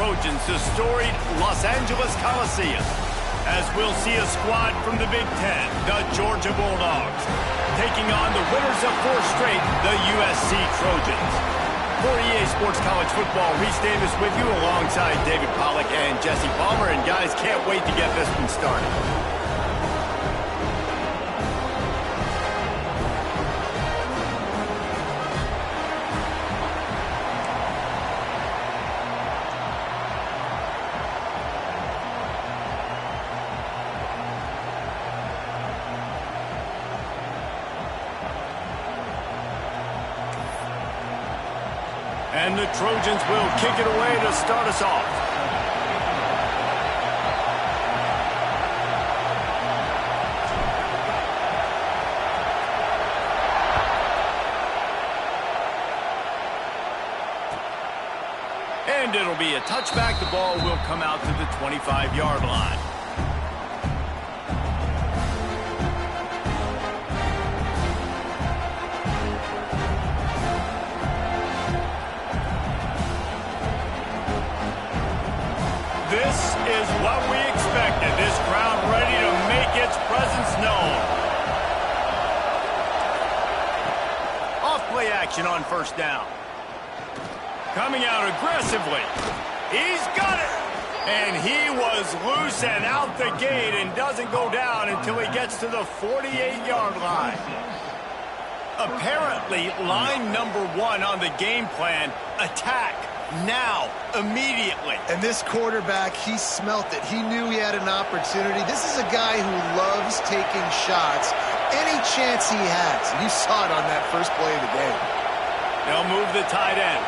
Trojans to storied Los Angeles Coliseum, as we'll see a squad from the Big Ten, the Georgia Bulldogs, taking on the winners of 4 straight, the USC Trojans. For EA Sports College Football, Reese Davis with you alongside David Pollack and Jesse Palmer. And guys, can't wait to get this one started. And the Trojans will kick it away to start us off. And it'll be a touchback. The ball will come out to the 25-yard line. This is what we expected. This crowd ready to make its presence known. Off-play action on first down. Coming out aggressively. He's got it. And he was loose and out the gate and doesn't go down until he gets to the 48-yard line. Apparently, line number 1 on the game plan, attack. Now, immediately. And this quarterback, he smelt it. He knew he had an opportunity. This is a guy who loves taking shots any chance he has. You saw it on that first play of the game. They'll move the tight end.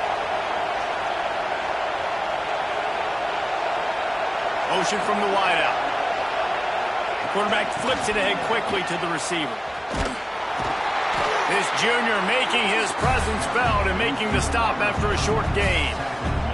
Motion from the wideout. The quarterback flips it ahead quickly to the receiver. This junior making his presence felt and making the stop after a short gain.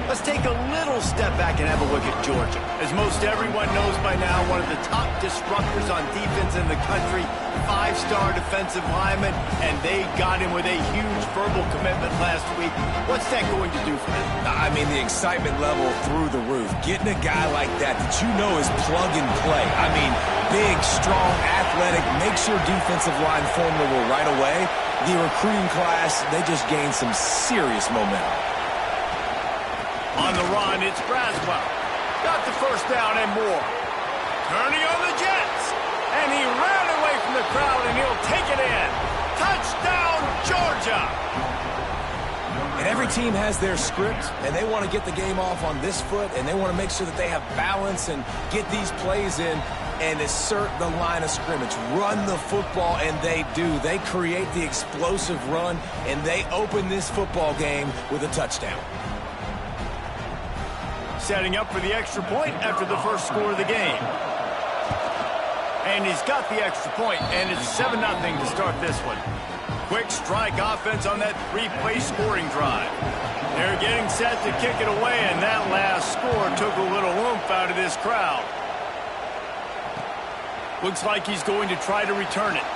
Let's take a little step back and have a look at Georgia. As most everyone knows by now, one of the top disruptors on defense in the country, 5-star defensive lineman, and they got him with a huge verbal commitment last week. What's that going to do for them? I mean, the excitement level through the roof. Getting a guy like that you know is plug and play. I mean, big, strong, athletic, makes your defensive line formidable right away. The recruiting class, they just gained some serious momentum. On the run, it's Braswell. Got the first down and more. Turning on the Jets. And he ran away from the crowd, and he'll take it in. Touchdown, Georgia! And every team has their script, and they want to get the game off on this foot, and they want to make sure that they have balance and get these plays in and assert the line of scrimmage. Run the football, and they do. They create the explosive run, and they open this football game with a touchdown. Setting up for the extra point after the first score of the game. And he's got the extra point, and it's 7-0 to start this one. Quick strike offense on that 3-play scoring drive. They're getting set to kick it away, and that last score took a little oomph out of this crowd. Looks like he's going to try to return it.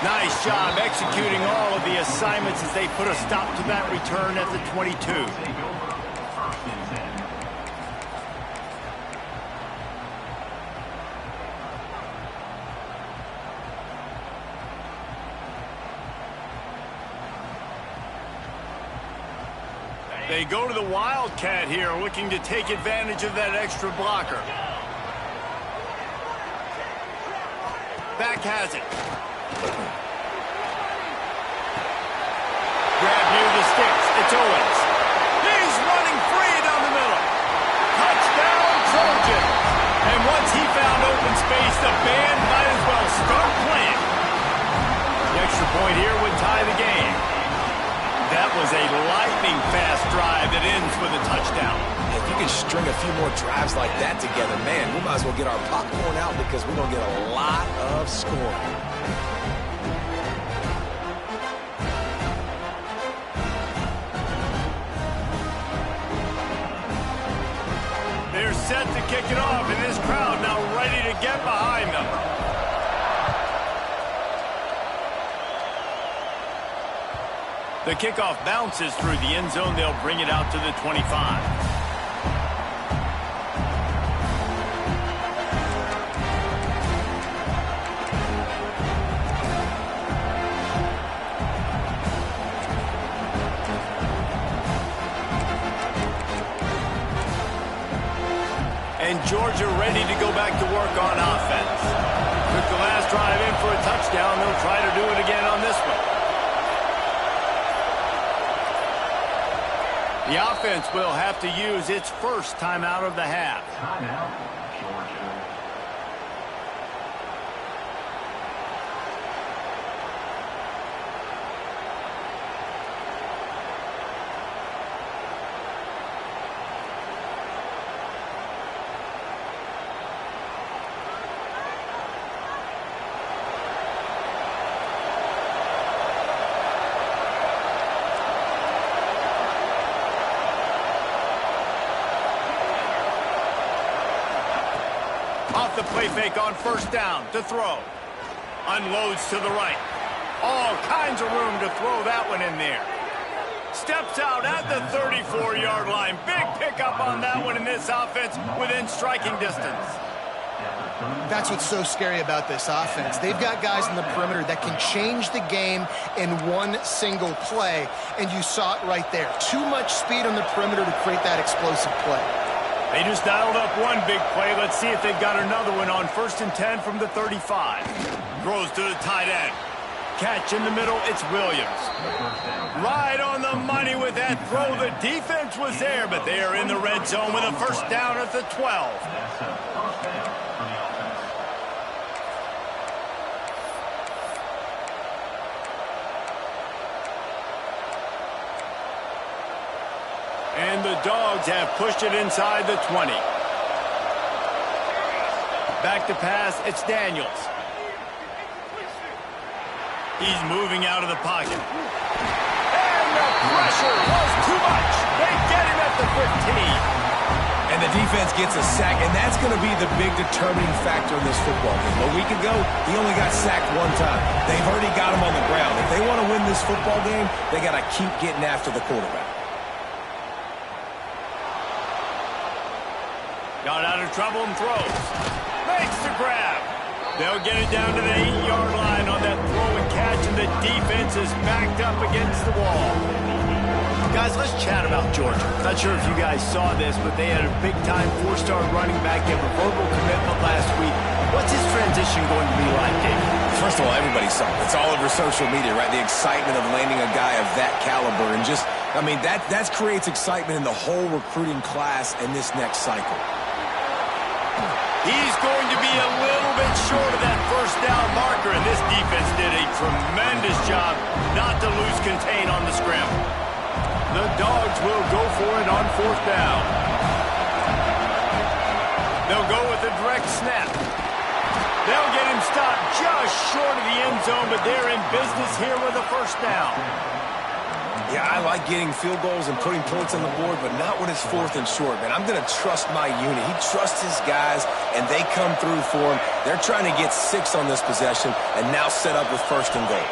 Nice job executing all of the assignments as they put a stop to that return at the 22. They go to the Wildcat here, looking to take advantage of that extra blocker. Back has it. Grab near the sticks. It's Owens. He's running free down the middle. Touchdown, Trojan. And once he found open space, the band might as well start playing. The extra point here would tie the game. That was a lightning-fast drive that ends with a touchdown. If you can string a few more drives like that together, man, we might as well get our popcorn out because we're going to get a lot of scoring. They're set to kick it off, and this crowd now ready to get behind them. The kickoff bounces through the end zone. They'll bring it out to the 25. And Georgia ready to go back to work on offense. Took the last drive in for a touchdown. They'll try to do it again on this one. The offense will have to use its first timeout of the half. Timeout, Georgia. Off the play fake on first down to throw. Unloads to the right. All kinds of room to throw that one in there. Steps out at the 34-yard line. Big pickup on that one in this offense within striking distance. That's what's so scary about this offense. They've got guys in the perimeter that can change the game in one single play, and you saw it right there. Too much speed on the perimeter to create that explosive play. They just dialed up one big play. Let's see if they've got another one on 1st and 10 from the 35. Throws to the tight end. Catch in the middle, it's Williams. Right on the money with that throw. The defense was there, but they are in the red zone with a first down at the 12. That's a first down for the offense. And the Dogs have pushed it inside the 20. Back to pass, it's Daniels. He's moving out of the pocket. And the pressure was too much. They get him at the 15. And the defense gets a sack, and that's going to be the big determining factor in this football game. A week ago, he only got sacked one time. They've already got him on the ground. If they want to win this football game, they got to keep getting after the quarterback. Got out of trouble and throws. Makes the grab. They'll get it down to the 8-yard line on that throw and catch, and the defense is backed up against the wall. Guys, let's chat about Georgia. Not sure if you guys saw this, but they had a big-time 4-star running back give a verbal commitment last week. What's his transition going to be like, Dave? First of all, everybody saw it. It's all over social media, right? The excitement of landing a guy of that caliber. And just, I mean, that creates excitement in the whole recruiting class in this next cycle. He's going to be a little bit short of that first down marker, and this defense did a tremendous job not to lose contain on the scramble. The Dogs will go for it on 4th down. They'll go with a direct snap. They'll get him stopped just short of the end zone, but they're in business here with a first down. Yeah, I like getting field goals and putting points on the board, but not when it's 4th and short, man. I'm going to trust my unit. He trusts his guys, and they come through for him. They're trying to get 6 on this possession and now set up with 1st and goal.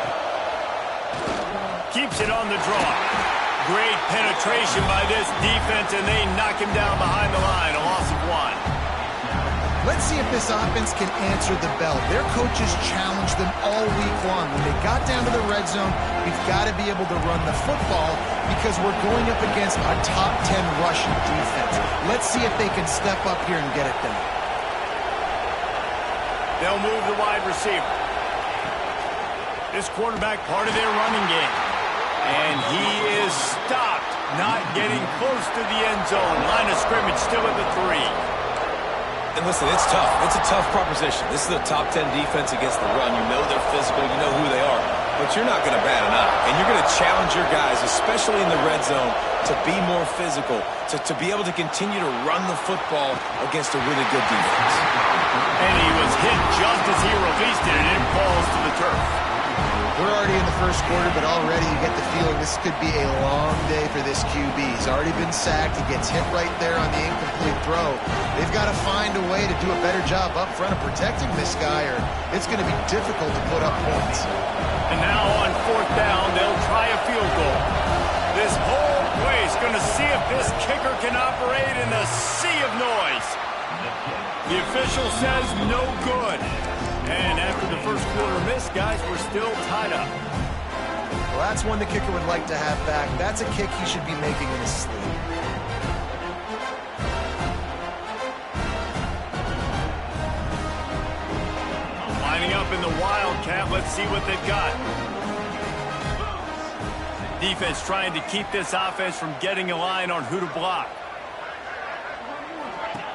Keeps it on the draw. Great penetration by this defense, and they knock him down behind the line. A loss of 1. Let's see if this offense can answer the bell. Their coaches challenged them all week long. When they got down to the red zone, we've got to be able to run the football because we're going up against a top 10 rushing defense. Let's see if they can step up here and get it done. They'll move the wide receiver. This quarterback part of their running game. And he is stopped, not getting close to the end zone. Line of scrimmage still at the 3. And listen, it's tough. It's a tough proposition. This is a top 10 defense against the run. You know they're physical. You know who they are. But you're not going to bat an eye. And you're going to challenge your guys, especially in the red zone, to be more physical, to be able to continue to run the football against a really good defense. And he was hit just as he released it, and it falls to the turf. We're already in the first quarter, but already you get the feeling this could be a long day for this QB. He's already been sacked. He gets hit right there on the incomplete throw. They've got to find a way to do a better job up front of protecting this guy, or it's going to be difficult to put up points. And now on 4th down, they'll try a field goal. This whole place going to see if this kicker can operate in a sea of noise. The official says no good. And after the first quarter miss, guys, we're still tied up. Well, that's one the kicker would like to have back. That's a kick he should be making in his sleep. Wildcat. Let's see what they've got. Defense trying to keep this offense from getting a line on who to block.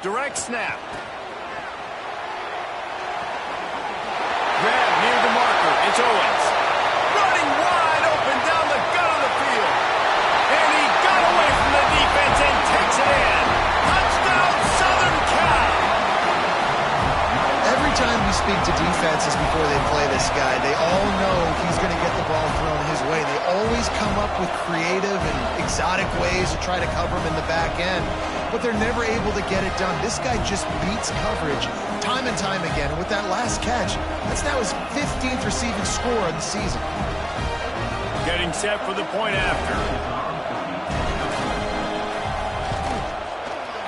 Direct snap. Grab near the marker. It's Owens. Running wide open down the gut of the field. And he got away from the defense and takes it in. Touchdown, Southern Cal. Every time we speak to defenses before they play this guy, they all know he's going to get the ball thrown his way. They always come up with creative and exotic ways to try to cover him in the back end, but they're never able to get it done. This guy just beats coverage time and time again. And with that last catch, that's now his 15th receiving score of the season. Getting set for the point after.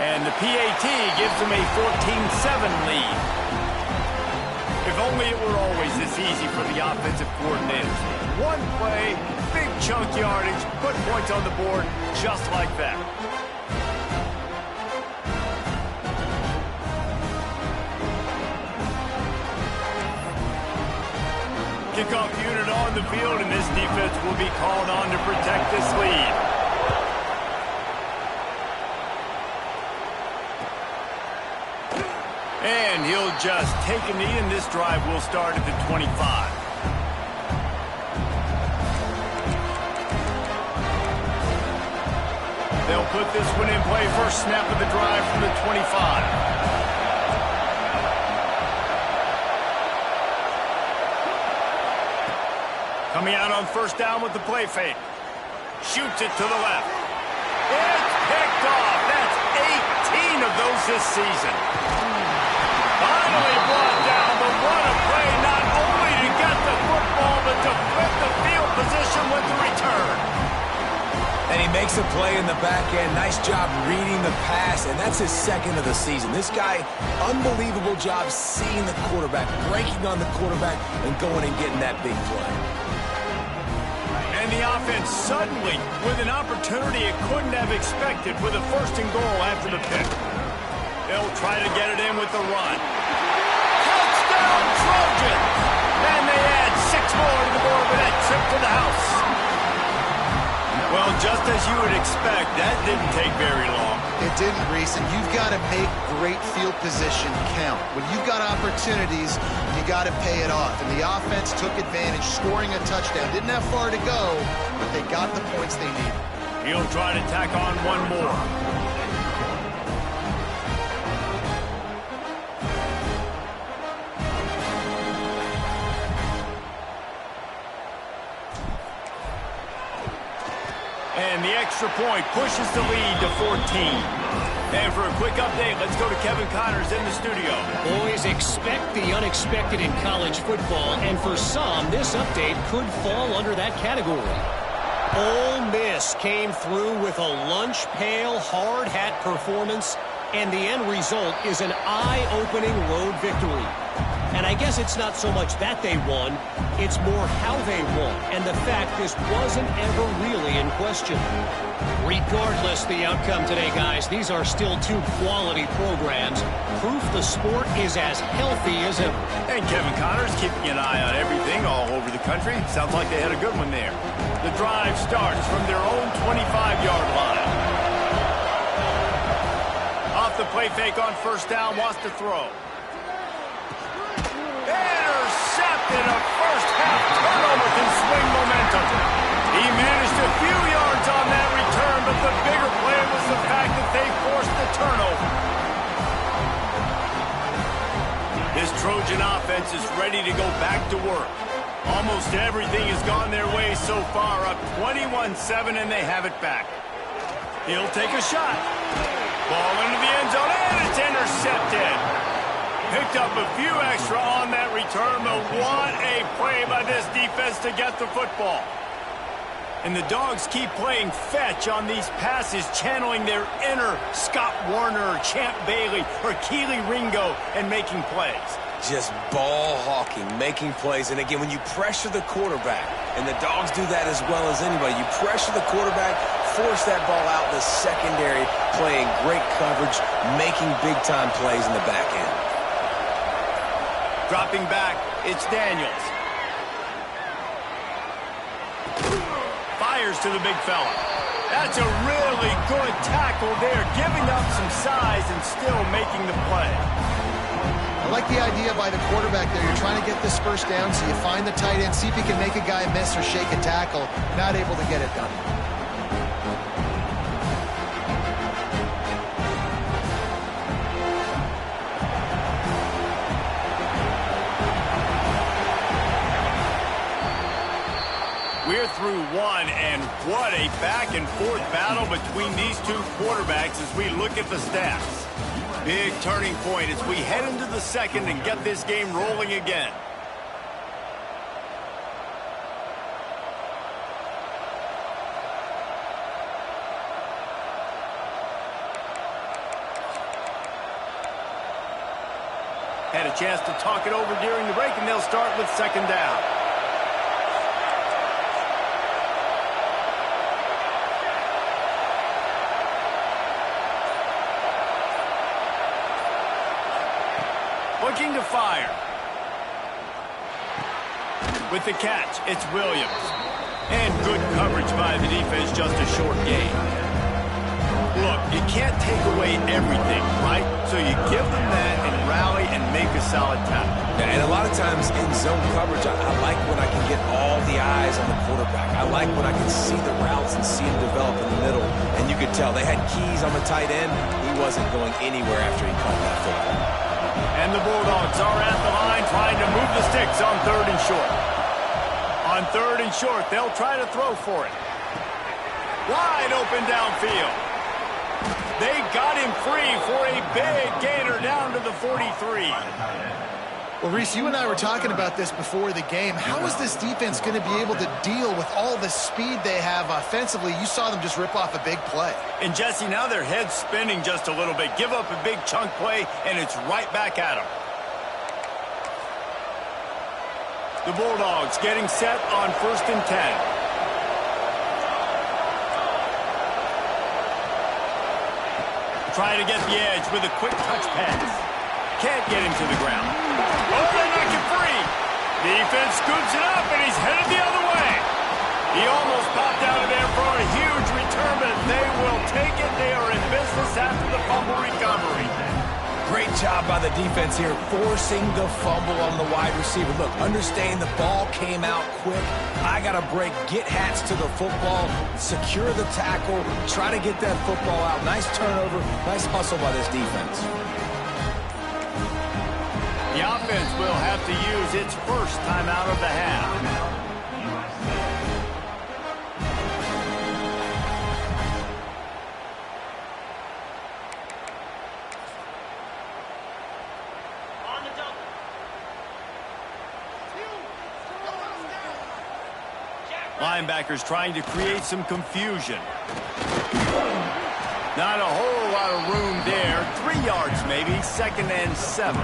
And the PAT gives them a 14-7 lead. If only it were always this easy for the offensive coordinators. One play, big chunk yardage, put points on the board just like that. Kickoff unit on the field, and this defense will be called on to protect this lead. And he'll just take a knee, and this drive will start at the 25. They'll put this one in play. First snap of the drive from the 25. Coming out on first down with the play fake. Shoots it to the left. It's picked off. That's 18 of those this season. Finally brought down, but what a play, not only to get the football, but to flip the field position with the return. And he makes a play in the back end. Nice job reading the pass, and that's his second of the season. This guy, unbelievable job seeing the quarterback, breaking on the quarterback, and going and getting that big play. And the offense suddenly, with an opportunity it couldn't have expected, with a first and goal after the pick. They'll try to get it in with the run. Touchdown, Trojans! And they add 6 more to the board with that trip to the house. Well, just as you would expect, that didn't take very long. It didn't, Reese, and you've got to make great field position count. When you've got opportunities, you got to pay it off. And the offense took advantage, scoring a touchdown. Didn't have far to go, but they got the points they needed. He'll try to tack on one more. And the extra point pushes the lead to 14. And for a quick update, let's go to Kevin Connors in the studio. Boys, expect the unexpected in college football, and for some, this update could fall under that category. Ole Miss came through with a lunch pail hard hat performance, and the end result is an eye-opening road victory. And I guess it's not so much that they won, it's more how they won, and the fact this wasn't ever really in question. Regardless the outcome today, guys, these are still 2 quality programs. Proof the sport is as healthy as ever. And Kevin Connors keeping an eye on everything all over the country. Sounds like they had a good one there. The drive starts from their own 25-yard line. Off the play fake on first down, wants to throw. Intercepted, a first-half turnover can swing momentum. He managed a few yards on that return, but the bigger play was the fact that they forced the turnover. This Trojan offense is ready to go back to work. Almost everything has gone their way so far, up 21-7, and they have it back. He'll take a shot. Ball into the end zone, and it's intercepted. Picked up a few extra on that return, but what a play by this defense to get the football. And the Dogs keep playing fetch on these passes, channeling their inner Scott Warner or Champ Bailey or Keely Ringo and making plays. Just ball hawking, making plays. And again, when you pressure the quarterback, and the Dogs do that as well as anybody, you pressure the quarterback, force that ball out in the secondary, playing great coverage, making big-time plays in the back end. Dropping back, It's Daniels. Fires to the big fella. That's a really good tackle there, giving up some size and still making the play. I like the idea by the quarterback there. You're trying to get this first down, so you find the tight end, see if he can make a guy miss or shake a tackle. Not able to get it done. We're through one, and what a back-and-forth battle between these two quarterbacks as we look at the stats. Big turning point as we head into the second and get this game rolling again. Had a chance to talk it over during the break, and they'll start with second down. Looking to fire. With the catch, it's Williams. And good coverage by the defense, just a short gain. Look, you can't take away everything, right? So you give them that and rally and make a solid tackle. And a lot of times in zone coverage, I like when I can get all the eyes on the quarterback. I like when I can see the routes and see him develop in the middle. And you could tell they had keys on the tight end. He wasn't going anywhere after he caught that football. And the Bulldogs are at the line trying to move the sticks on third and short. On third and short, they'll try to throw for it. Wide open downfield. They got him free for a big gainer down to the 43. Well, Reese, you and I were talking about this before the game. How is this defense going to be able to deal with all the speed they have offensively? You saw them just rip off a big play. And, Jesse, now their head's spinning just a little bit. Give up a big chunk play, and it's right back at them. The Bulldogs getting set on 1st and 10. Trying to get the edge with a quick touch pass. Can't get him to the ground. Oh, they knock him free. Defense scoops it up, and he's headed the other way. He almost popped out of there for a huge return, but they will take it. They are in business after the fumble recovery. Great job by the defense here, forcing the fumble on the wide receiver. Look, understand the ball came out quick. I got to break, get Hats to the football, secure the tackle, try to get that football out. Nice turnover, nice hustle by this defense. The offense will have to use its first timeout of the half. Linebackers trying to create some confusion. Not a whole lot of room there. 3 yards maybe, 2nd and 7.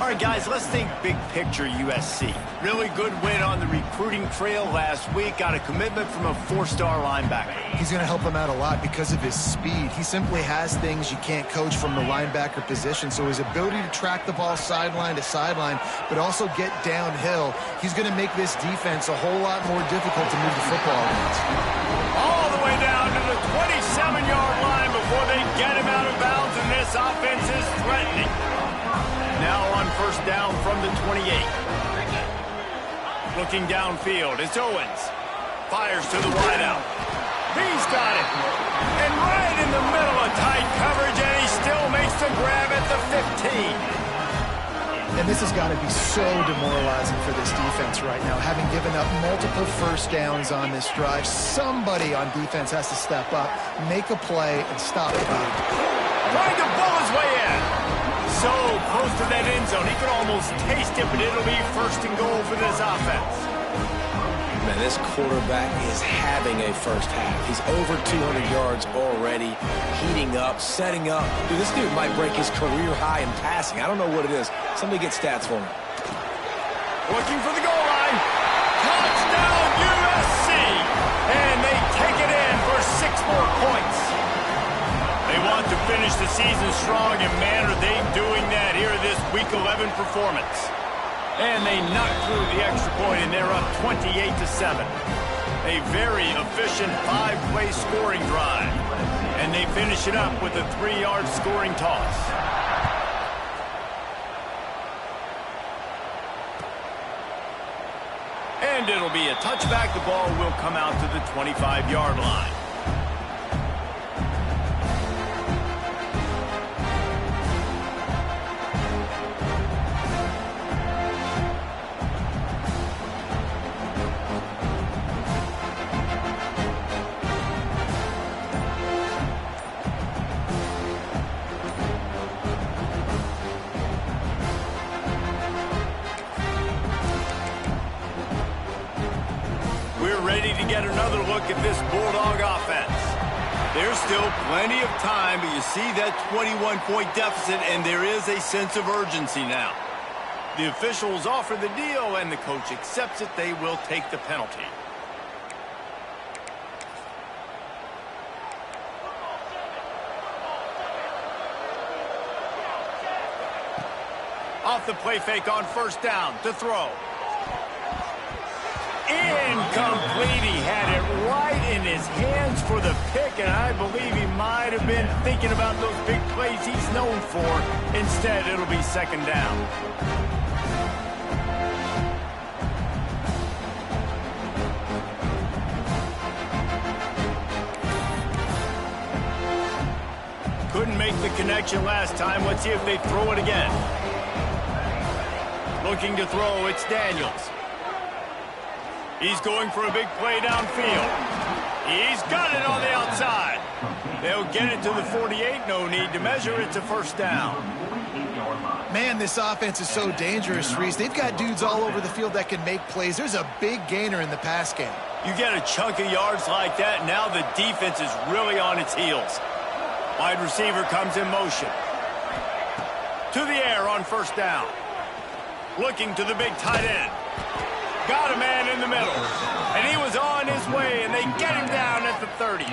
All right, guys, let's think big picture USC. Really good win on the recruiting trail last week. Got a commitment from a 4-star linebacker. He's going to help him out a lot because of his speed. He simply has things you can't coach from the linebacker position. So his ability to track the ball sideline to sideline, but also get downhill, he's going to make this defense a whole lot more difficult to move the football against. All the way down to the 27-yard line before they get him out of bounds, and this offense is threatening. Now on 1st down from the 28. Looking downfield, it's Owens. Fires to the wideout. He's got it. And right in the middle of tight coverage, and he still makes the grab at the 15. And this has got to be so demoralizing for this defense right now. Having given up multiple 1st downs on this drive, somebody on defense has to step up, make a play, and stop the game. Trying to bull his way in. So close to that end zone. He could almost taste it, but it'll be 1st and goal for this offense. Man, this quarterback is having a first half. He's over 200 yards already, heating up, setting up. Dude, this dude might break his career high in passing. I don't know what it is. Somebody get stats for me. Looking for the goal line. Touchdown USC. And they take it in for 6 more points. They want to finish the season strong, and man, are they doing that here in this Week 11 performance. And they knock through the extra point, and they're up 28-7. A very efficient 5-play scoring drive. And they finish it up with a 3-yard scoring toss. And it'll be a touchback. The ball will come out to the 25-yard line. Ready to get another look at this Bulldog offense. There's still plenty of time, but you see that 21-point deficit, and there is a sense of urgency now. The officials offer the deal, and the coach accepts it. They will take the penalty. Off the play fake on first down to throw. Incomplete. He had it right in his hands for the pick, and I believe he might have been thinking about those big plays he's known for. Instead, it'll be second down. Couldn't make the connection last time. Let's see if they throw it again. Looking to throw, it's Daniels. He's going for a big play downfield. He's got it on the outside. They'll get it to the 48. No need to measure. It's a first down. Man, this offense is so dangerous, Reese. They've got dudes all over the field that can make plays. There's a big gainer in the pass game. You get a chunk of yards like that, now the defense is really on its heels. Wide receiver comes in motion. To the air on first down. Looking to the big tight end. Got a man in the middle. And he was on his way, and they get him down at the 30.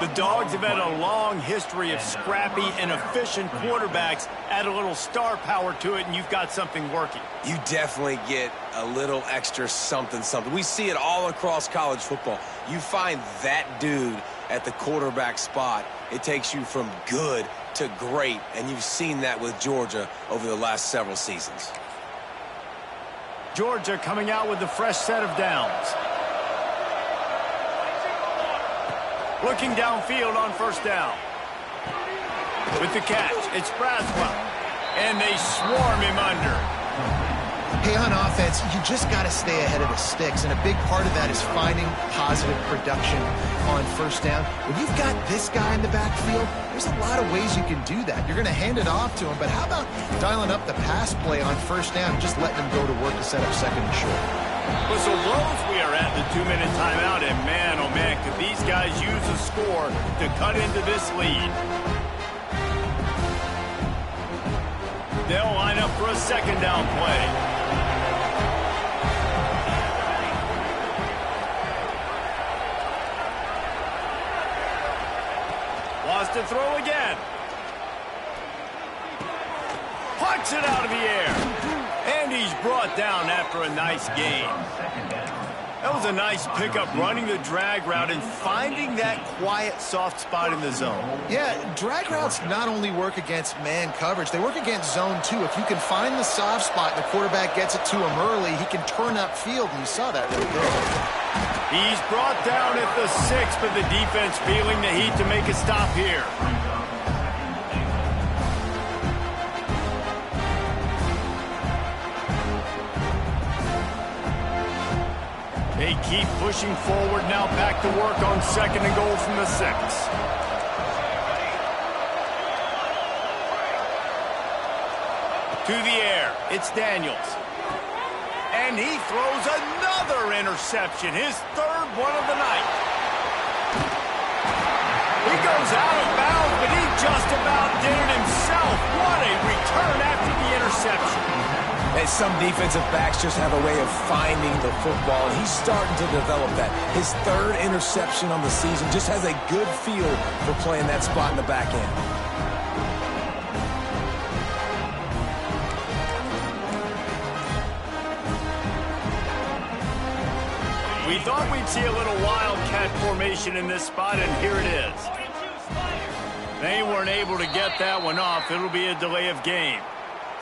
The Dogs have had a long history of scrappy and efficient quarterbacks. Add a little star power to it, and you've got something working. You definitely get a little extra something. We see it all across college football. You find that dude at the quarterback spot, it takes you from good to great, and you've seen that with Georgia over the last several seasons. Georgia coming out with a fresh set of downs. Looking downfield on first down. With the catch, it's Braswell. And they swarm him under. Hey, on offense, you just got to stay ahead of the sticks, and a big part of that is finding positive production on first down. When you've got this guy in the backfield, there's a lot of ways you can do that. You're going to hand it off to him, but how about dialing up the pass play on first down and just letting him go to work to set up second and short? Whistle blows. We are at the 2-minute timeout, and man, oh man, could these guys use a score to cut into this lead. They'll line up for a second down play. Wants to throw again. Plucks it out of the air. And he's brought down after a nice gain. That was a nice pickup, running the drag route and finding that quiet, soft spot in the zone. Yeah, drag routes not only work against man coverage, they work against zone too. If you can find the soft spot and the quarterback gets it to him early, he can turn upfield, and you saw that right there. He's brought down at the 6, but the defense feeling the heat to make a stop here. They keep pushing forward, now back to work on second and goal from the 6. To the air, it's Daniels. And he throws another interception, his third one of the night. He goes out of bounds, but he just about did it himself. What a return after the interception. And some defensive backs just have a way of finding the football, and he's starting to develop that. His third interception on the season, just has a good feel for playing that spot in the back end. We thought we'd see a little wildcat formation in this spot, and here it is. They weren't able to get that one off. It'll be a delay of game.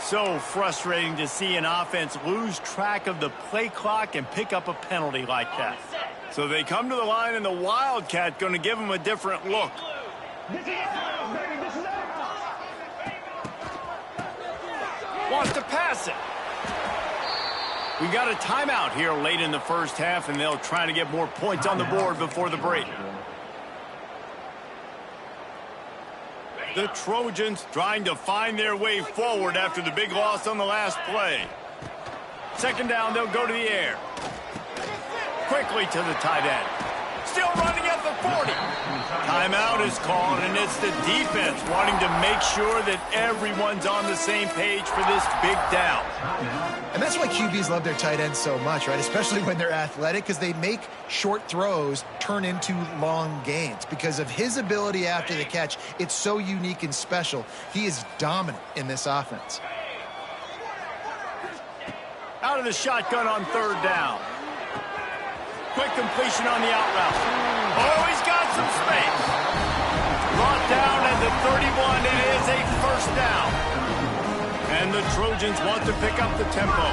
So frustrating to see an offense lose track of the play clock and pick up a penalty like that. So they come to the line, and the wildcat going to give them a different look. Wants to pass it. We got a timeout here late in the first half, and they'll try to get more points on the board before the break. The Trojans trying to find their way forward after the big loss on the last play. Second down, they'll go to the air. Quickly to the tight end. Still running at the 40. Timeout is called, and it's the defense wanting to make sure that everyone's on the same page for this big down. And that's why QBs love their tight ends so much, right? Especially when they're athletic, because they make short throws turn into long gains. Because of his ability after the catch, it's so unique and special. He is dominant in this offense. Out of the shotgun on third down. Quick completion on the out route. Oh, he's got some space. Brought down at the 31. It is a first down. And the Trojans want to pick up the tempo.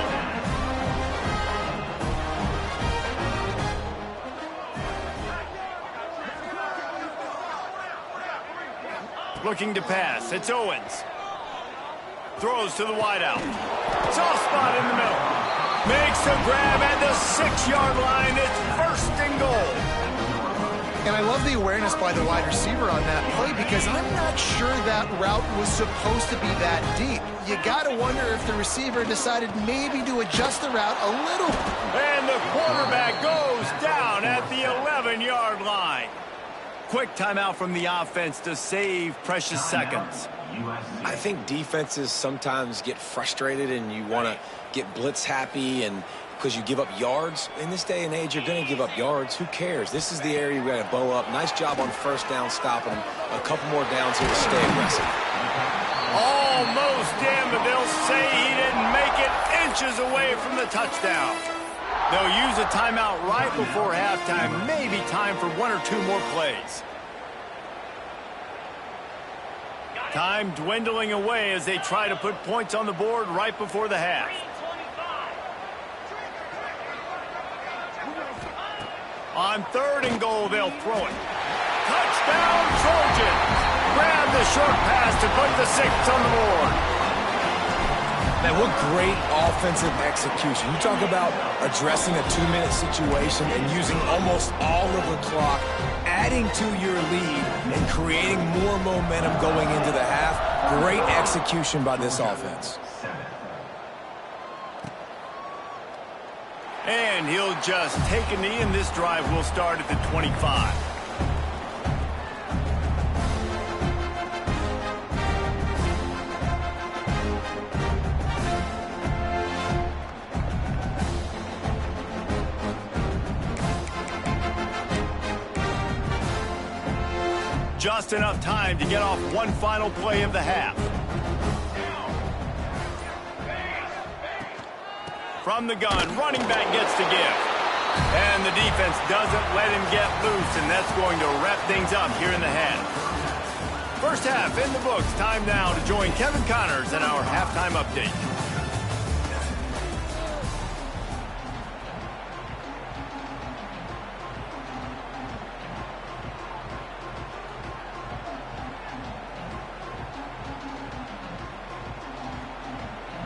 Looking to pass. It's Owens. Throws to the wideout. Soft spot in the middle. Makes a grab at the 6-yard line. It's first and goal. And I love the awareness by the wide receiver on that play, because I'm not sure that route was supposed to be that deep. You got to wonder if the receiver decided maybe to adjust the route a little. And the quarterback goes down at the 11-yard line. Quick timeout from the offense to save precious seconds. I think defenses sometimes get frustrated and you want to get blitz happy, and because you give up yards. In this day and age, you're going to give up yards. Who cares? This is the area we got to bow up. Nice job on first down stopping them. A couple more downs here to stay aggressive. Almost in, but they'll say he didn't make it, inches away from the touchdown. They'll use a timeout right before halftime. Maybe time for one or two more plays. Time dwindling away as they try to put points on the board right before the half. On third and goal, they'll throw it. Touchdown, Trojans! Grab the short pass to put the 6 on the board. Man, what great offensive execution. You talk about addressing a 2-minute situation and using almost all of the clock, adding to your lead and creating more momentum going into the half. Great execution by this offense. And he'll just take a knee, and this drive will start at the 25. Just enough time to get off one final play of the half. From the gun, running back gets to give. And the defense doesn't let him get loose, and that's going to wrap things up here in the half. First half in the books. Time now to join Kevin Connors in our halftime update.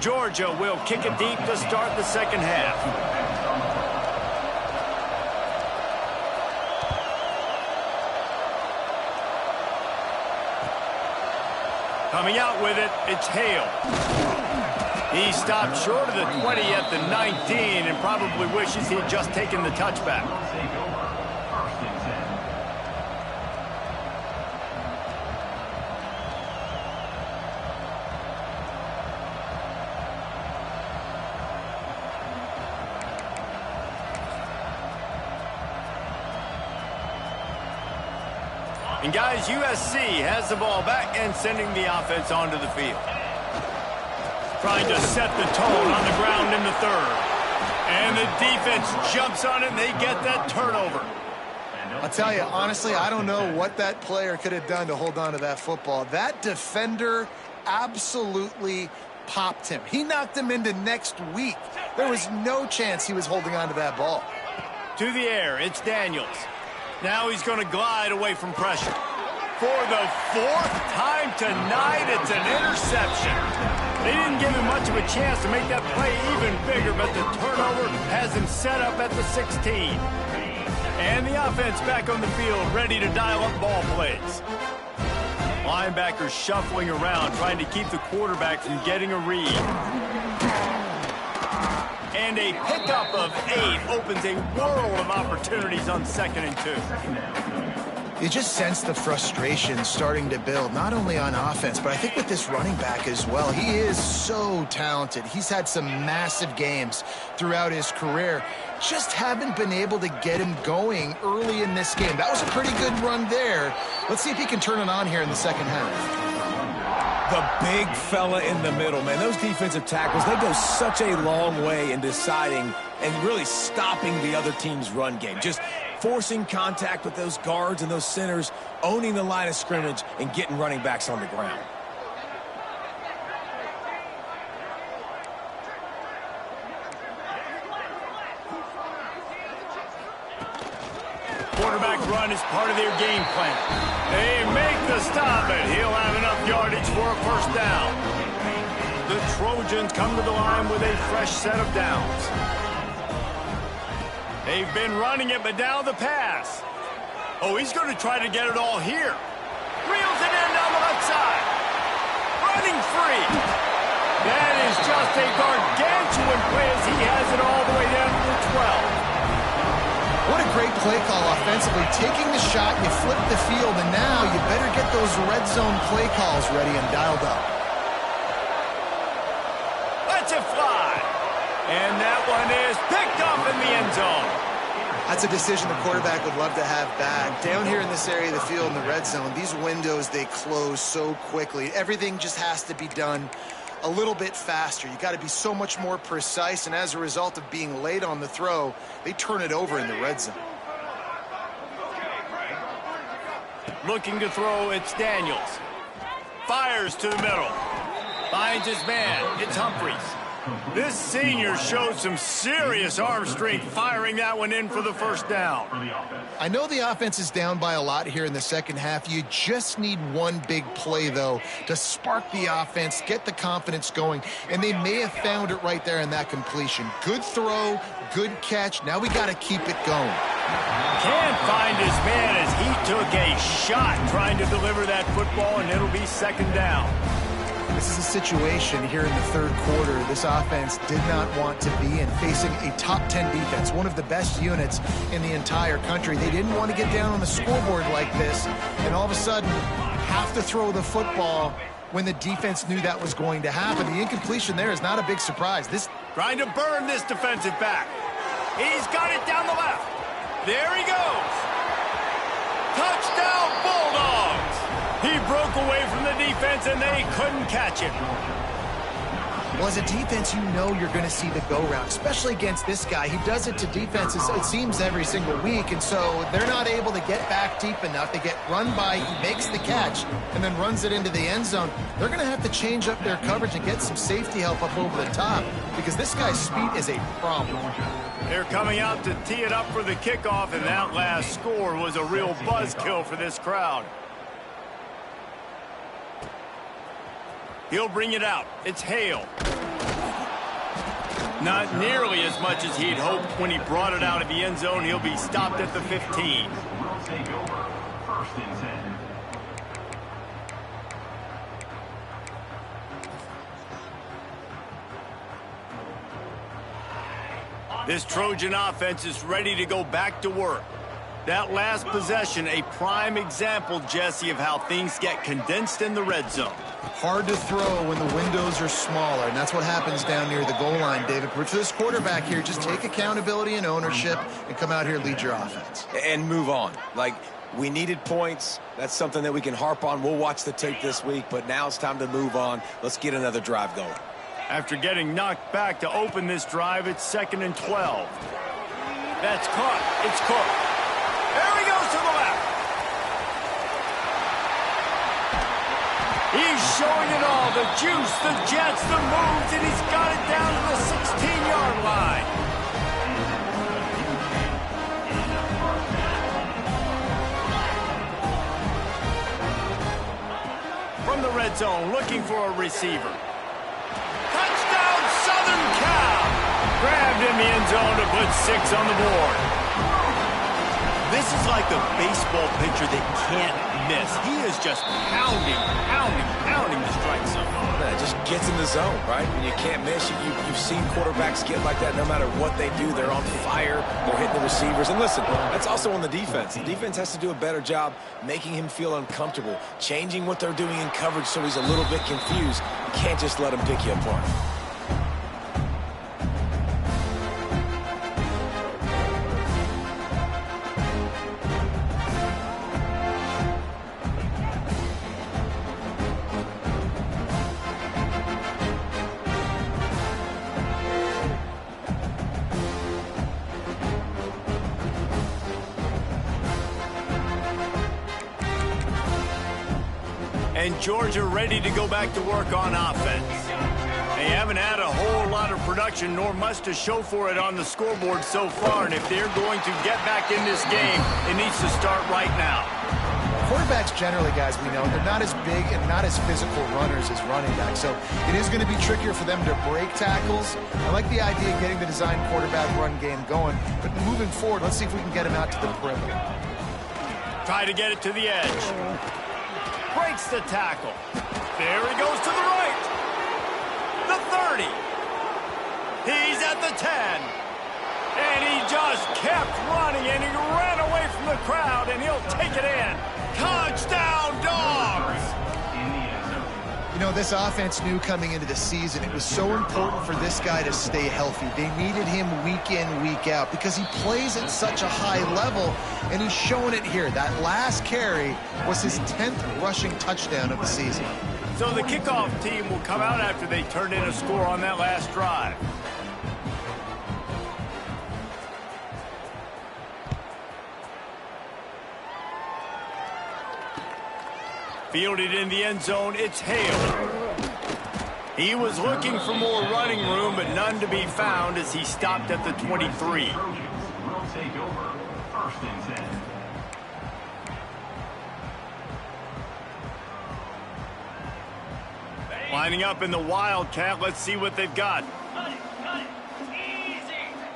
Georgia will kick it deep to start the second half. Coming out with it, it's Hale. He stopped short of the 20 at the 19 and probably wishes he'd just taken the touchback. And guys, USC has the ball back and sending the offense onto the field. Trying to set the tone on the ground in the third. And the defense jumps on it, and they get that turnover. I'll tell you, honestly, I don't know what that player could have done to hold on to that football. That defender absolutely popped him. He knocked him into next week. There was no chance he was holding on to that ball. To the air, it's Daniels. Now he's going to glide away from pressure. For the fourth time tonight, it's an interception. They didn't give him much of a chance to make that play even bigger, but the turnover has him set up at the 16. And the offense back on the field, ready to dial up ball plays. Linebackers shuffling around, trying to keep the quarterback from getting a read. And a pickup of 8 opens a world of opportunities on 2nd and 2. You just sense the frustration starting to build, not only on offense, but I think with this running back as well. He is so talented. He's had some massive games throughout his career. Just haven't been able to get him going early in this game. That was a pretty good run there. Let's see if he can turn it on here in the second half. The big fella in the middle, man. Those defensive tackles, they go such a long way in deciding and really stopping the other team's run game. Just forcing contact with those guards and those centers, owning the line of scrimmage, and getting running backs on the ground. Quarterback run is part of their game plan. They make the stop, and he'll have enough yardage for a first down. The Trojans come to the line with a fresh set of downs. They've been running it, but now the pass. Oh, he's going to try to get it all here. Reels it in down the left side. Running free. That is just a gargantuan play as he has it all the way down to the 12. What a great play call offensively. Taking the shot, you flip the field, and now you better get those red zone play calls ready and dialed up. Let's it fly. And that one is picked up in the end zone. That's a decision the quarterback would love to have back. Down here in this area of the field in the red zone, these windows, they close so quickly. Everything just has to be done a little bit faster. You got to be so much more precise, and as a result of being late on the throw, they turn it over in the red zone. Looking to throw, it's Daniels. Fires to the middle. Finds his man. It's Humphries. This senior showed some serious arm strength firing that one in for the first down. I know the offense is down by a lot here in the second half. You just need one big play, though, to spark the offense, get the confidence going, and they may have found it right there in that completion. Good throw, good catch. Now we got to keep it going. Can't find his man as he took a shot trying to deliver that football, and it'll be second down. This is a situation here in the third quarter this offense did not want to be in, facing a top 10 defense, one of the best units in the entire country. They didn't want to get down on the scoreboard like this, and all of a sudden have to throw the football when the defense knew that was going to happen. The incompletion there is not a big surprise. Trying to burn this defensive back. He's got it down the left. There he goes. Touchdown, Bulldogs. He broke away from the defense, and they couldn't catch him. Well, as a defense, you know you're going to see the go-round, especially against this guy. He does it to defenses, it seems, every single week, and so they're not able to get back deep enough. They get run by, he makes the catch, and then runs it into the end zone. They're going to have to change up their coverage and get some safety help up over the top because this guy's speed is a problem. They're coming out to tee it up for the kickoff, and that last score was a real buzzkill for this crowd. He'll bring it out. It's Hale. Not nearly as much as he'd hoped when he brought it out of the end zone. He'll be stopped at the 15. Will take over first and 10. This Trojan offense is ready to go back to work. That last possession, a prime example, Jesse, of how things get condensed in the red zone. Hard to throw when the windows are smaller, and that's what happens down near the goal line, David. For this quarterback here, just take accountability and ownership and come out here and lead your offense. And move on. Like, we needed points. That's something that we can harp on. We'll watch the tape this week, but now it's time to move on. Let's get another drive going. After getting knocked back to open this drive, it's 2nd and 12. That's caught. It's Cook. There he goes to the left. He's showing it all. The juice, the jets, the moves, and he's got it down to the 16-yard line. From the red zone, looking for a receiver. Touchdown, Southern Cal! Grabbed in the end zone to put 6 on the board. This is like a baseball pitcher that can't miss. He is just pounding the strike zone. It just gets in the zone, right? When you can't miss, you've seen quarterbacks get like that no matter what they do. They're on fire. They're hitting the receivers. And listen, that's also on the defense. The defense has to do a better job making him feel uncomfortable, changing what they're doing in coverage so he's a little bit confused. You can't just let him pick you apart. And Georgia ready to go back to work on offense. They haven't had a whole lot of production, nor much to show for it on the scoreboard so far. And if they're going to get back in this game, it needs to start right now. Quarterbacks generally, guys, we know, they're not as big and not as physical runners as running backs. So it is going to be trickier for them to break tackles. I like the idea of getting the design quarterback run game going. But moving forward, let's see if we can get him out to the perimeter. Try to get it to the edge. Breaks the tackle. There he goes to the right. The 30. He's at the 10. And he just kept running, and he ran away from the crowd, and he'll take it in. Touchdown, Dogs! You know, this offense knew coming into the season it was so important for this guy to stay healthy. They needed him week in, week out because he plays at such a high level, and he's showing it here. That last carry was his 10th rushing touchdown of the season. So the kickoff team will come out after they turned in a score on that last drive. Fielded in the end zone, it's Hale. He was looking for more running room, but none to be found as he stopped at the 23. Will take over 1st and 10. Lining up in the Wildcat, let's see what they've got.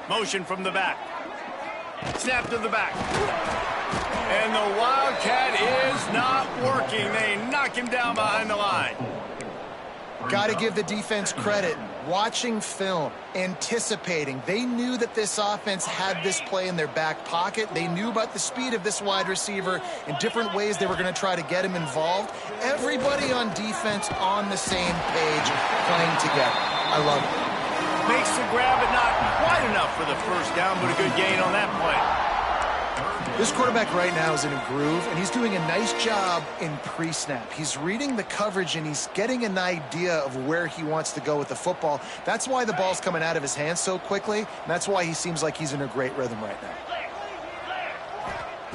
Motion from the back. Snap to the back. And the Wildcat is not working. They knock him down behind the line. Got to give the defense credit. Watching film, anticipating. They knew that this offense had this play in their back pocket. They knew about the speed of this wide receiver in different ways they were going to try to get him involved. Everybody on defense on the same page, playing together. I love it. Makes the grab, but not quite enough for the first down, but a good gain on that play. This quarterback right now is in a groove, and he's doing a nice job in pre-snap. He's reading the coverage, and he's getting an idea of where he wants to go with the football. That's why the ball's coming out of his hands so quickly, and that's why he seems like he's in a great rhythm right now.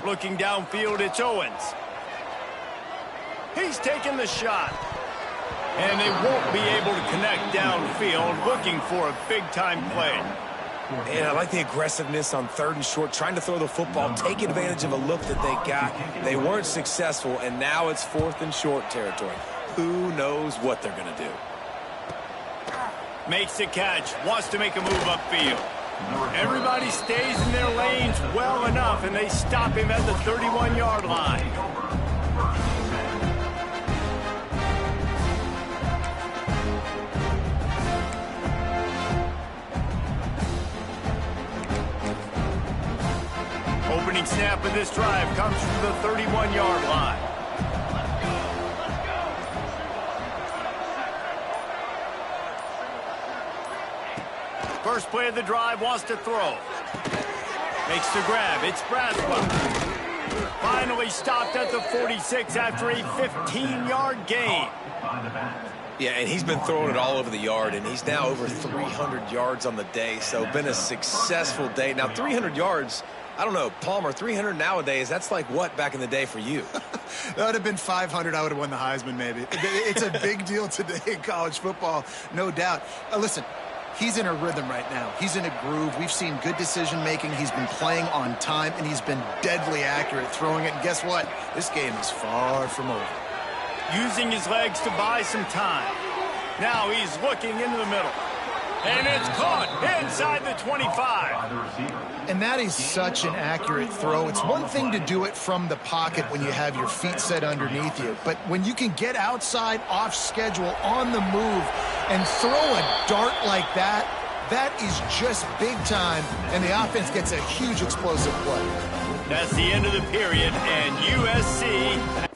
Looking downfield, it's Owens. He's taking the shot. And they won't be able to connect downfield, looking for a big-time play. And I like the aggressiveness on 3rd and short, trying to throw the football, take advantage of a look that they got. They weren't successful, and now it's 4th and short territory. Who knows what they're going to do? Makes the catch, wants to make a move upfield. Everybody stays in their lanes well enough, and they stop him at the 31-yard line. Opening snap of this drive comes from the 31-yard line. First play of the drive, wants to throw. Makes the grab. It's Braswell. Finally stopped at the 46 after a 15-yard gain. Yeah, and he's been throwing it all over the yard, and he's now over 300 yards on the day, so been a successful day. Now, 300 yards, I don't know, Palmer, 300 nowadays, that's like what back in the day for you? That would have been 500. I would have won the Heisman, maybe. It's a big deal today in college football, no doubt. Listen, he's in a rhythm right now. He's in a groove. We've seen good decision-making. He's been playing on time, and he's been deadly accurate throwing it. And guess what? This game is far from over. Using his legs to buy some time. Now he's looking into the middle. And it's caught inside the 25. And that is such an accurate throw. It's one thing to do it from the pocket when you have your feet set underneath you. But when you can get outside, off schedule, on the move, and throw a dart like that, that is just big time. And the offense gets a huge explosive play. That's the end of the period, and USC...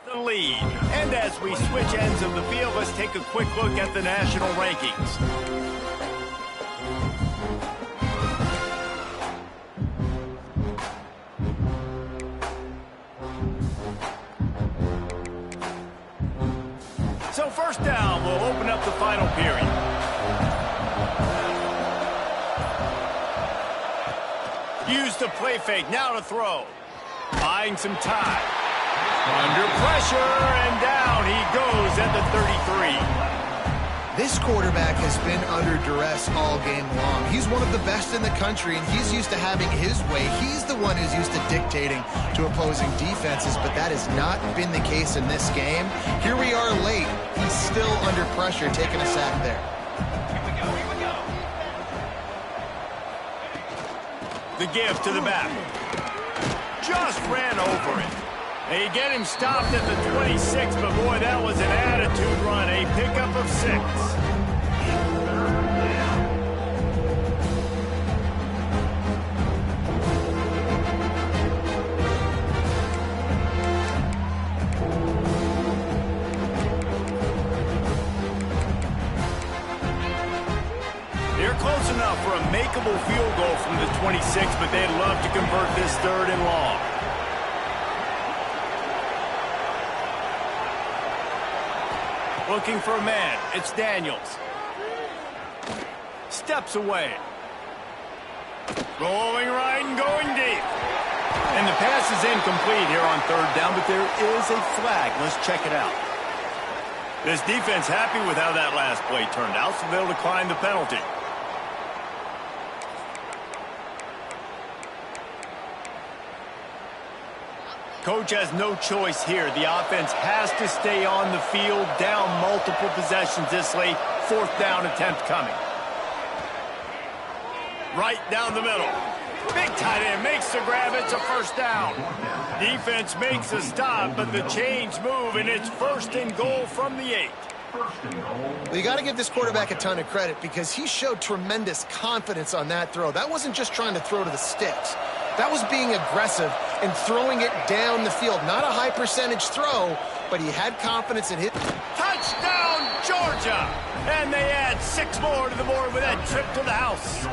the lead. And as we switch ends of the field, let's take a quick look at the national rankings. final period. Used the play fake, now to throw. Buying some time. Under pressure, and down he goes at the 33. This quarterback has been under duress all game long. He's one of the best in the country, and he's used to having his way. He's the one who's used to dictating to opposing defenses, but that has not been the case in this game. Here we are late. He's still under pressure, taking a sack there. The give to the back. Just ran over it. They get him stopped at the 26, but boy, that was an attitude run. A pickup of 6. They're close enough for a makeable field goal from the 26, but they'd love to convert this 3rd and long. Looking for a man. It's Daniels. Steps away. Rolling right and going deep. And the pass is incomplete here on 3rd down, but there is a flag. Let's check it out. This defense happy with how that last play turned out, so they'll decline the penalty. Coach has no choice here. The offense has to stay on the field, down multiple possessions this late. 4th down attempt coming. Right down the middle. Big tight end makes the grab. It's a 1st down. Defense makes a stop, but the chains move, and it's 1st and goal from the 8. Well, you got to give this quarterback a ton of credit because he showed tremendous confidence on that throw. That wasn't just trying to throw to the sticks. That was being aggressive and throwing it down the field. Not a high percentage throw, but he had confidence in hit. Touchdown, Georgia! And they add 6 more to the board with that trip to the house.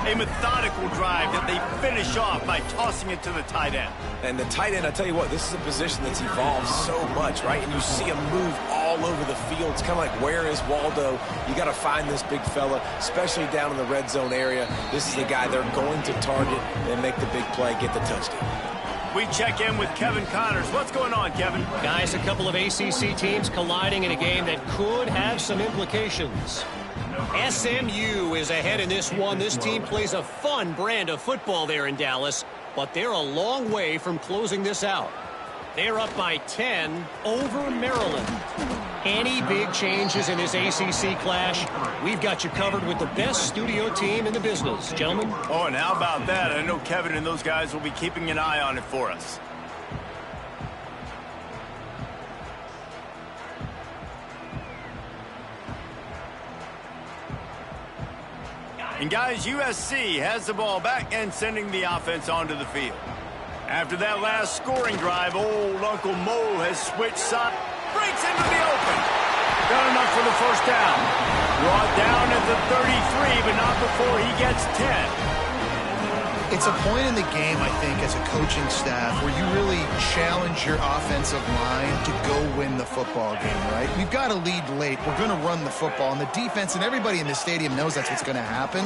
A methodical drive that they finish off by tossing it to the tight end. And the tight end, I tell you what, this is a position that's evolved so much, right? And you see him move all over the field. It's kind of like, where is Waldo? You got to find this big fella, especially down in the red zone area. This is the guy they're going to target and make the big play, get the touchdown. We check in with Kevin Connors. What's going on, Kevin? Guys, a couple of ACC teams colliding in a game that could have some implications. SMU is ahead in this one. This team plays a fun brand of football there in Dallas, but they're a long way from closing this out. They're up by 10 over Maryland. Any big changes in this ACC clash? We've got you covered with the best studio team in the business, gentlemen. Oh, and how about that? I know Kevin and those guys will be keeping an eye on it for us. And guys, USC has the ball back and sending the offense onto the field. After that last scoring drive, old Uncle Mo has switched sides. Breaks into the open. Got enough for the 1st down. Brought down at the 33, but not before he gets 10. It's a point in the game, I think, as a coaching staff where you really challenge your offensive line to go win the football game, right? We've got to lead late. We're going to run the football, and the defense and everybody in the stadium knows that's what's going to happen.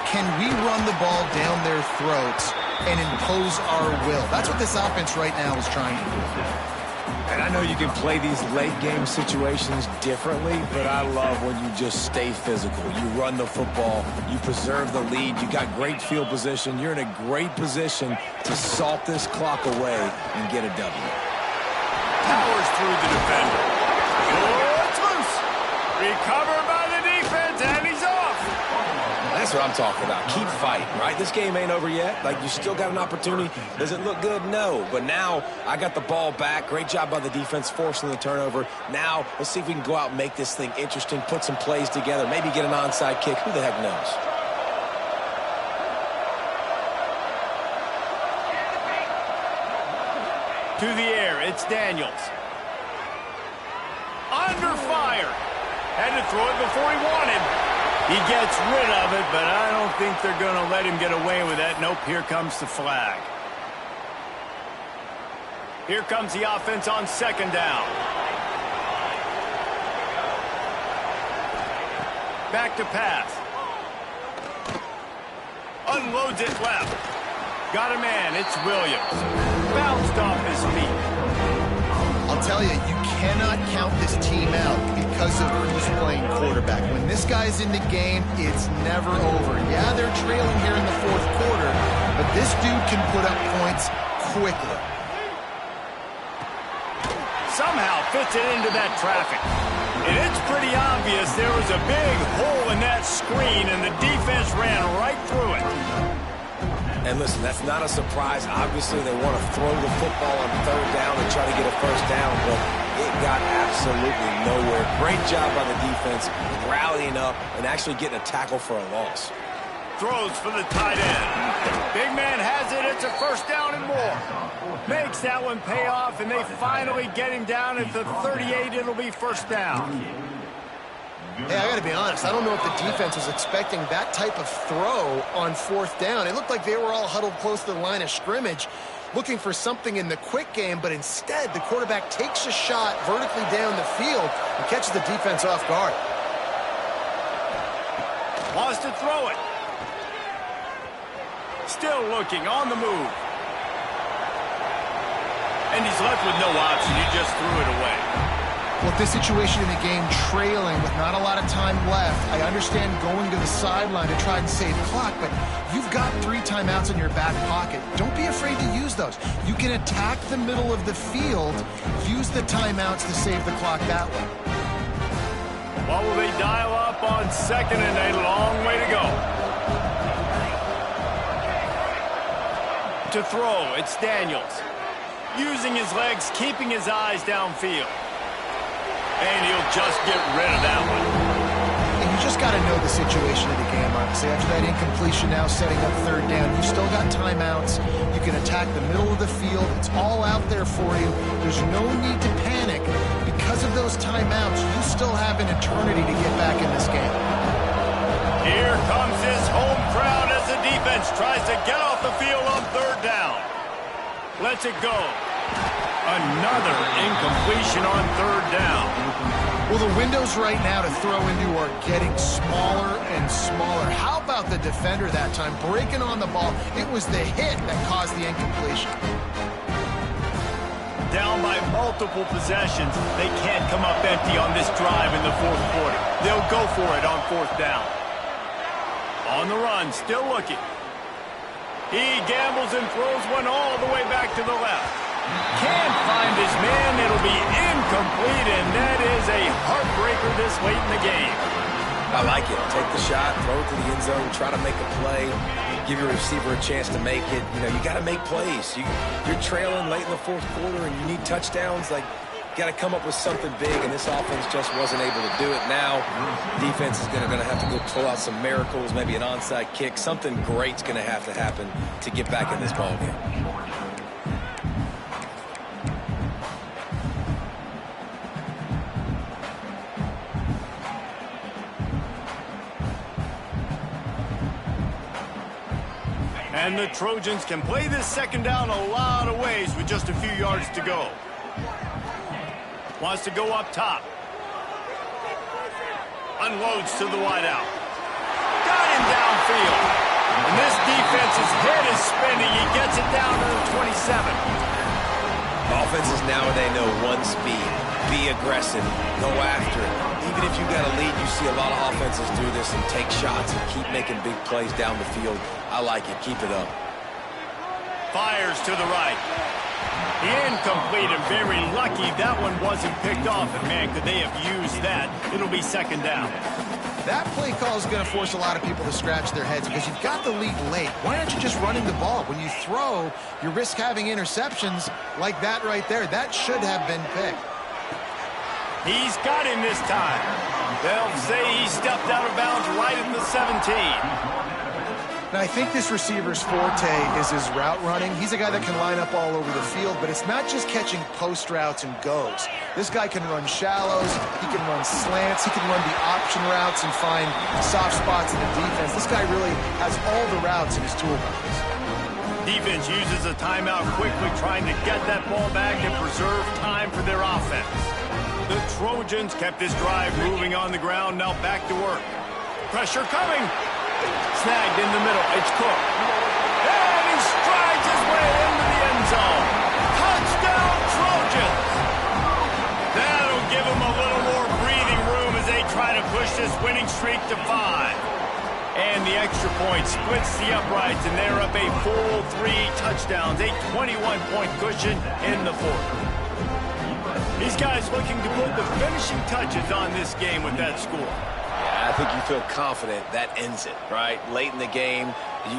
Can we run the ball down their throats and impose our will? That's what this offense right now is trying to do. And I know you can play these late game situations differently, but I love when you just stay physical. You run the football, you preserve the lead, you got great field position, you're in a great position to salt this clock away and get a W. Powers through the defender. Oh, it's loose. Recovered by the defense, and he's off. That's what I'm talking about. Keep fighting, right? This game ain't over yet. Like, you still got an opportunity. Does it look good? No. But now I got the ball back. Great job by the defense forcing the turnover. Now let's see if we can go out and make this thing interesting, put some plays together, maybe get an onside kick. Who the heck knows? To the air, it's Daniels. Under fire. Had to throw it before he wanted. He gets rid of it, but I don't think they're going to let him get away with that. Nope, here comes the flag. Here comes the offense on 2nd down. Back to pass. Unloads it left. Got a man. It's Williams. Bounced off his feet. I'll tell you, you cannot count this team out because of who's playing quarterback. When this guy's in the game, it's never over. Yeah, they're trailing here in the fourth quarter, but this dude can put up points quickly. Somehow fits it into that traffic. And it's pretty obvious there was a big hole in that screen, and the defense ran right through it. And listen, that's not a surprise. Obviously, they want to throw the football on third down and try to get a first down, but it got absolutely nowhere. Great job by the defense, rallying up and actually getting a tackle for a loss. Throws for the tight end. Big man has it. It's a first down and more. Makes that one pay off, and they finally get him down at the 38. It'll be first down. Hey, I got to be honest. I don't know if the defense was expecting that type of throw on fourth down. It looked like they were all huddled close to the line of scrimmage, looking for something in the quick game, but instead the quarterback takes a shot vertically down the field and catches the defense off guard. Wants to throw it. Still looking, on the move. And he's left with no option. He just threw it away. Well, this situation in the game, trailing with not a lot of time left, I understand going to the sideline to try and save clock, but you've got 3 timeouts in your back pocket. Don't be afraid to use those. You can attack the middle of the field, use the timeouts to save the clock that way. What will they dial up on second and a long way to go? To throw, it's Daniels. Using his legs, keeping his eyes downfield. And he'll just get rid of that one. And you just got to know the situation of the game, honestly. After that incompletion now setting up third down, you've still got timeouts. You can attack the middle of the field. It's all out there for you. There's no need to panic. Because of those timeouts, you still have an eternity to get back in this game. Here comes his home crowd as the defense tries to get off the field on third down. Lets it go. Another incompletion on third down. Well, the windows right now to throw into are getting smaller and smaller. How about the defender that time breaking on the ball? It was the hit that caused the incompletion. Down by multiple possessions. They can't come up empty on this drive in the fourth quarter. They'll go for it on fourth down. On the run, still looking. He gambles and throws one all the way back to the left. Can't find his man. It'll be incomplete, and that is a heartbreaker this late in the game. I like it. Take the shot, throw it to the end zone, try to make a play, give your receiver a chance to make it. You know, you got to make plays. You're trailing late in the fourth quarter, and you need touchdowns. Like, you got to come up with something big, and this offense just wasn't able to do it. Now, defense is going to have to go pull out some miracles, maybe an onside kick. Something great's going to have to happen to get back in this ballgame. And the Trojans can play this second down a lot of ways with just a few yards to go. Wants to go up top. Unloads to the wideout. Got him downfield. And this defense's head is spinning. He gets it down to the 27. Offenses nowadays know one speed. Be aggressive. Go after it. Even if you got a lead, you see a lot of offenses do this and take shots and keep making big plays down the field. I like it. Keep it up. Fires to the right. Incomplete, and very lucky that one wasn't picked off. And, man, could they have used that? It'll be second down. That play call is going to force a lot of people to scratch their heads because you've got the lead late. Why aren't you just running the ball? When you throw, you risk having interceptions like that right there. That should have been picked. He's got him this time. They'll say he stepped out of bounds right at the 17. Now, I think this receiver's forte is his route running. He's a guy that can line up all over the field, but it's not just catching post routes and goes. This guy can run shallows, he can run slants, he can run the option routes and find soft spots in the defense. This guy really has all the routes in his toolbox. Defense uses a timeout quickly, trying to get that ball back and preserve time for their offense. The Trojans kept this drive moving on the ground, now back to work. pressure coming. Snagged in the middle. It's Cook. And he strides his way into the end zone. Touchdown, Trojans. That'll give them a little more breathing room as they try to push this winning streak to 5. And the extra point splits the uprights, and they're up a full 3 touchdowns, a 21-point cushion in the fourth. These guys looking to put the finishing touches on this game with that score. Yeah, I think you feel confident that ends it, right? Late in the game,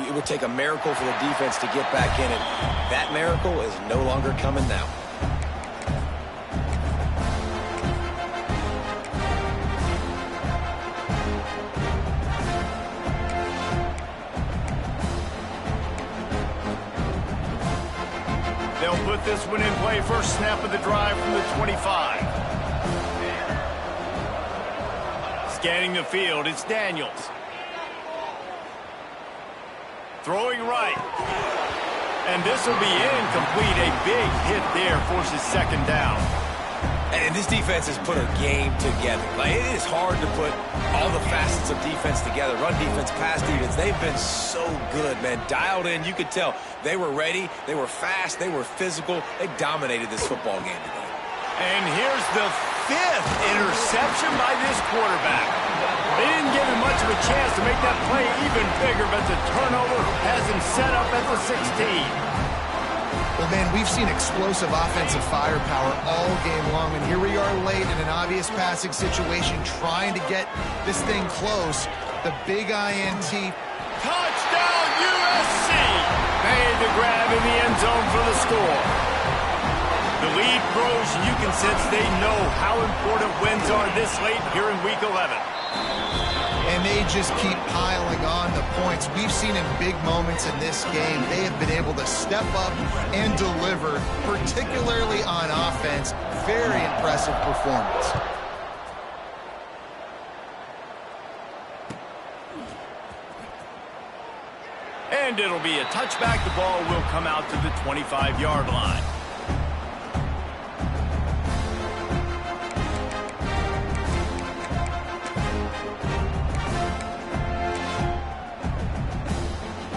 it would take a miracle for the defense to get back in it. That miracle is no longer coming now. They'll put this one in play first snap of the drive from the 25. Scanning the field, it's Daniels. Throwing right. And this will be incomplete. A big hit there forces second down. And this defense has put a game together. Like, it is hard to put all the facets of defense together. Run defense, pass defense. They've been so good, man. Dialed in. You could tell they were ready. They were fast. They were physical. They dominated this football game today. And here's the 5th interception by this quarterback. They didn't give him much of a chance to make that play even bigger, but the turnover has him set up at the 16. Well, man, we've seen explosive offensive firepower all game long, and here we are late in an obvious passing situation trying to get this thing close. The big INT. Touchdown, USC! Made the grab in the end zone for the score. The lead grows, and you can sense they know how important wins are this late here in Week 11. And they just keep piling on the points. We've seen in big moments in this game, they have been able to step up and deliver, particularly on offense. Very impressive performance. And it'll be a touchback. The ball will come out to the 25-yard line.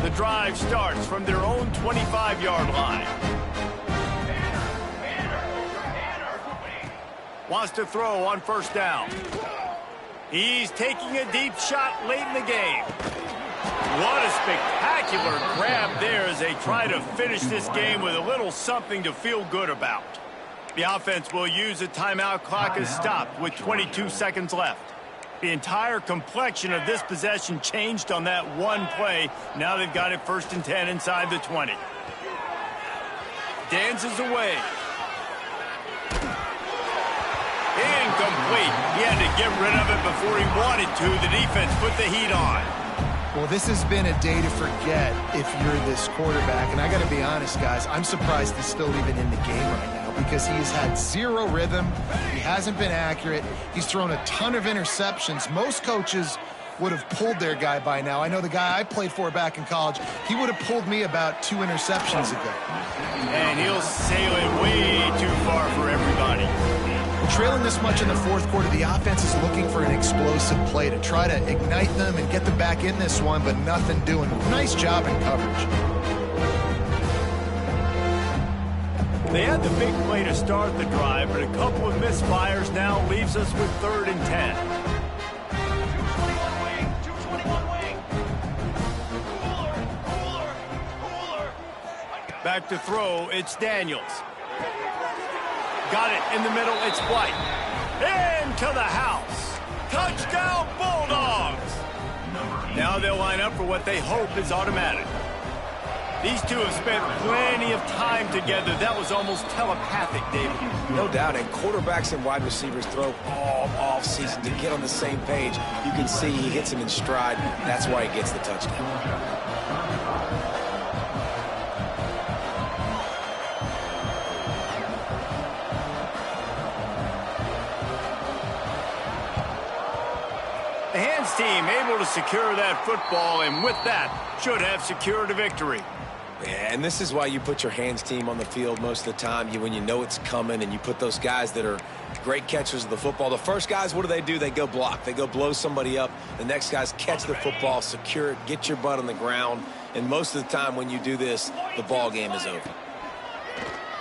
The drive starts from their own 25-yard line. Wants to throw on first down. He's taking a deep shot late in the game. What a spectacular grab there as they try to finish this game with a little something to feel good about. The offense will use a timeout. Clock is stopped with 22 seconds left. The entire complexion of this possession changed on that one play. Now they've got it 1st and 10 inside the 20. Dances away. Incomplete. He had to get rid of it before he wanted to. The defense put the heat on. Well, this has been a day to forget if you're this quarterback. And I got to be honest, guys, I'm surprised he's still even in the game right now because he has had zero rhythm. He hasn't been accurate. He's thrown a ton of interceptions. Most coaches would have pulled their guy by now. I know the guy I played for back in college, he would have pulled me about 2 interceptions ago. And he'll sail it way too far for everybody. Trailing this much in the fourth quarter, the offense is looking for an explosive play to try to ignite them and get them back in this one, but nothing doing. Nice job in coverage. They had the big play to start the drive, but a couple of misfires now leaves us with 3rd and 10. 221 wing, 221 wing. Cooler. Back to throw, it's Daniels. Got it in the middle, it's White. Into the house. Touchdown, Bulldogs! Now they'll line up for what they hope is automatic. These two have spent plenty of time together. That was almost telepathic, David. No doubt, and quarterbacks and wide receivers throw all off-season to get on the same page. You can see he hits him in stride. That's why he gets the touchdown. The hands team able to secure that football, and with that, should have secured a victory. Yeah, and this is why you put your hands team on the field most of the time. When you know it's coming, and you put those guys that are great catchers of the football. The first guys, what do? They go block. They go blow somebody up. The next guys catch the football, secure it, get your butt on the ground. And most of the time when you do this, the ball game is over.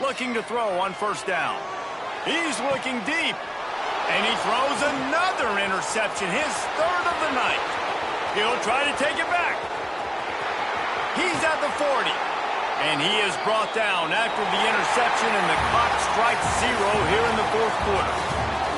Looking to throw on first down. He's looking deep. And he throws another interception, his third of the night. He'll try to take it back. He's at the 40. And he is brought down after the interception, and the clock strikes 0 here in the fourth quarter.